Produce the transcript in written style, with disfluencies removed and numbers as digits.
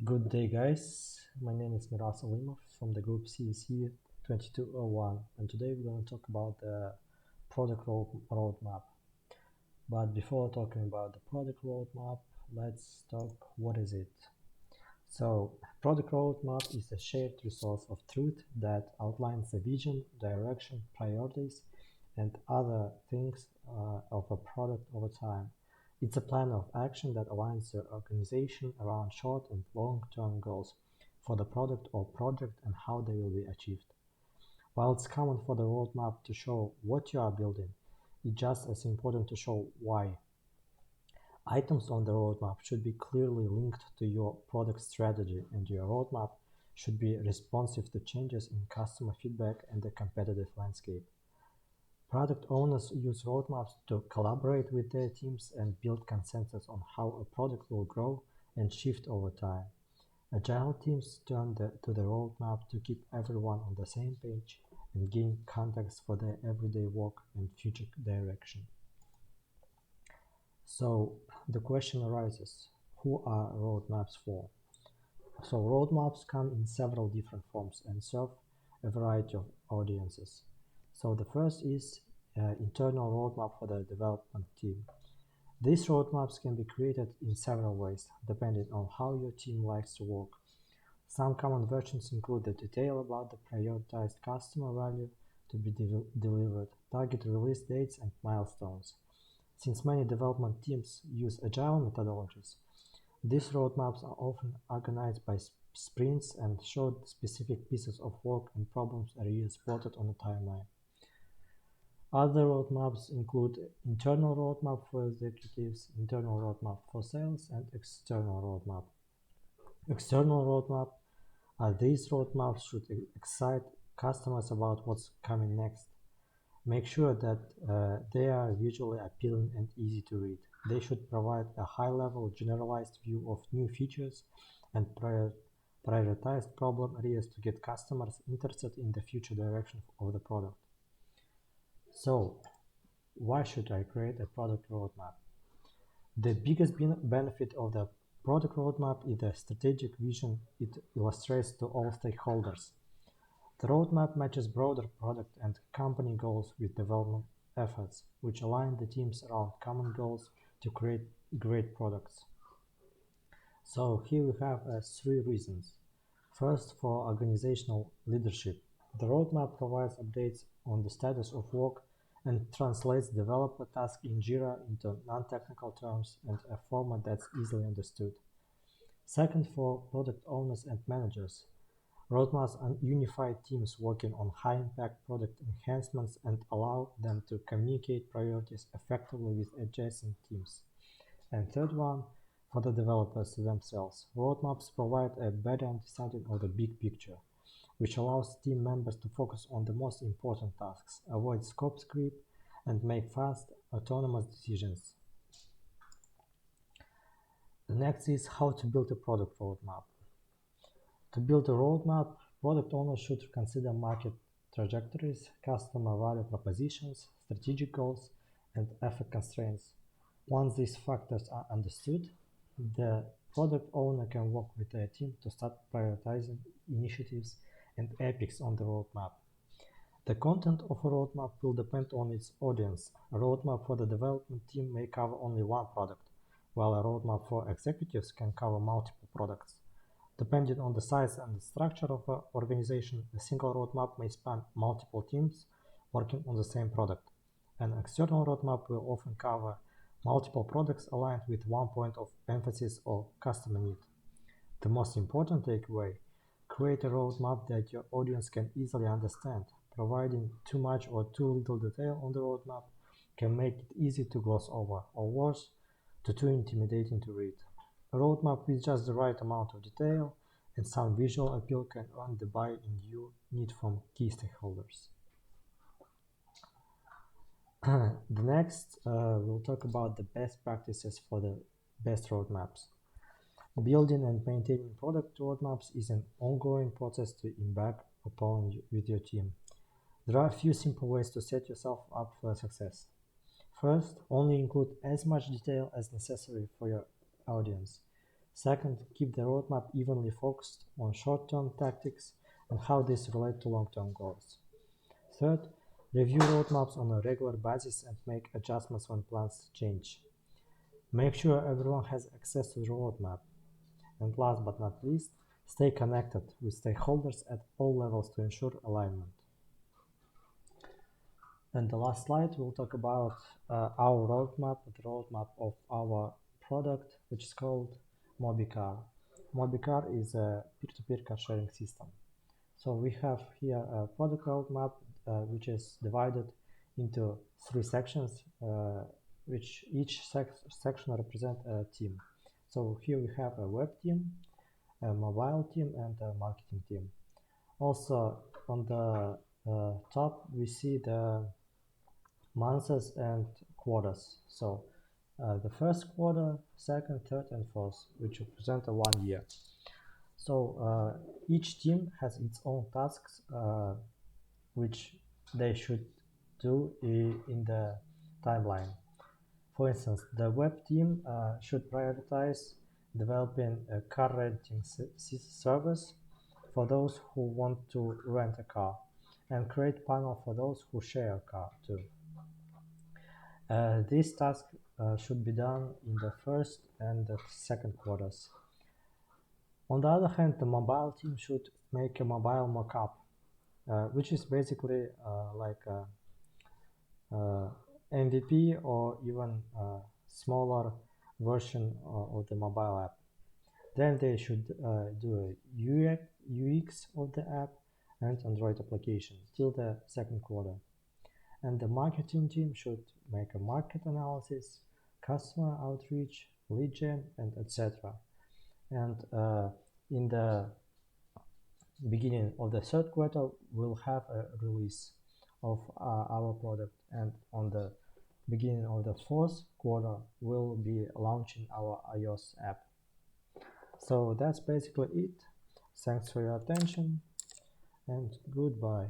Good day, guys. My name is Miras Alimov from the group CSE 2201, and today we're going to talk about the product roadmap. But before talking about the product roadmap, let's talk what is it. So, product roadmap is a shared resource of truth that outlines the vision, direction, priorities, and other things of a product over time. It's a plan of action that aligns the organization around short and long-term goals for the product or project and how they will be achieved. While it's common for the roadmap to show what you are building, it's just as important to show why. Items on the roadmap should be clearly linked to your product strategy, and your roadmap should be responsive to changes in customer feedback and the competitive landscape. Product owners use roadmaps to collaborate with their teams and build consensus on how a product will grow and shift over time. Agile teams turn to the roadmap to keep everyone on the same page and gain context for their everyday work and future direction. So the question arises, who are roadmaps for? So roadmaps come in several different forms and serve a variety of audiences. So the first is internal roadmap for the development team. These roadmaps can be created in several ways, depending on how your team likes to work. Some common versions include the detail about the prioritized customer value to be delivered, target release dates, and milestones. Since many development teams use agile methodologies, these roadmaps are often organized by sprints and show specific pieces of work and problems areas plotted on a timeline. Other roadmaps include internal roadmap for executives, internal roadmap for sales, and external roadmap. External roadmap are these roadmaps should excite customers about what's coming next. Make sure that they are visually appealing and easy to read. They should provide a high-level generalized view of new features and prioritize problem areas to get customers interested in the future direction of the product. So, why should I create a product roadmap? The biggest benefit of the product roadmap is the strategic vision it illustrates to all stakeholders. The roadmap matches broader product and company goals with development efforts, which align the teams around common goals to create great products. So here we have three reasons. First, for organizational leadership. The roadmap provides updates on the status of work and translates developer tasks in Jira into non-technical terms and a format that's easily understood. Second, for product owners and managers. Roadmaps unify teams working on high-impact product enhancements and allow them to communicate priorities effectively with adjacent teams. And third one, for the developers themselves. Roadmaps provide a better understanding of the big picture, which allows team members to focus on the most important tasks, avoid scope creep, and make fast, autonomous decisions. The next is how to build a product roadmap. To build a roadmap, product owners should consider market trajectories, customer value propositions, strategic goals, and effort constraints. Once these factors are understood, the product owner can work with their team to start prioritizing initiatives and epics on the roadmap. The content of a roadmap will depend on its audience. A roadmap for the development team may cover only one product, while a roadmap for executives can cover multiple products. Depending on the size and the structure of an organization, a single roadmap may span multiple teams working on the same product. An external roadmap will often cover multiple products aligned with one point of emphasis or customer need. The most important takeaway, create a roadmap that your audience can easily understand. Providing too much or too little detail on the roadmap can make it easy to gloss over, or worse, too intimidating to read. A roadmap with just the right amount of detail and some visual appeal can earn the buy-in you need from key stakeholders. The next, we'll talk about the best practices for the best roadmaps. Building and maintaining product roadmaps is an ongoing process to embark upon with your team. There are a few simple ways to set yourself up for success. First, only include as much detail as necessary for your audience. Second, keep the roadmap evenly focused on short-term tactics and how these relate to long-term goals. Third, review roadmaps on a regular basis and make adjustments when plans change. Make sure everyone has access to the roadmap. And last but not least, stay connected with stakeholders at all levels to ensure alignment. And the last slide, we'll talk about our roadmap, the roadmap of our product, which is called Mobicar. Mobicar is a peer-to-peer car sharing system. So we have here a product roadmap, which is divided into 3 sections, which each section represents a team. So here we have a web team, a mobile team, and a marketing team. Also on the top, we see the months and quarters. So the first quarter, second, third, and fourth, which represent a 1 year. So each team has its own tasks, which they should do in the timeline. For instance, the web team should prioritize developing a car renting service for those who want to rent a car and create panel for those who share a car too. This task should be done in the first and the second quarters. On the other hand, the mobile team should make a mobile mockup, which is basically like a MVP or even a smaller version of the mobile app. Then they should do a UX of the app and Android application till the second quarter. And the marketing team should make a market analysis, customer outreach, lead gen, and etc. And in the beginning of the third quarter, we'll have a release of our product, and on the beginning of the fourth quarter, we'll be launching our iOS app. So that's basically it. Thanks for your attention, and goodbye.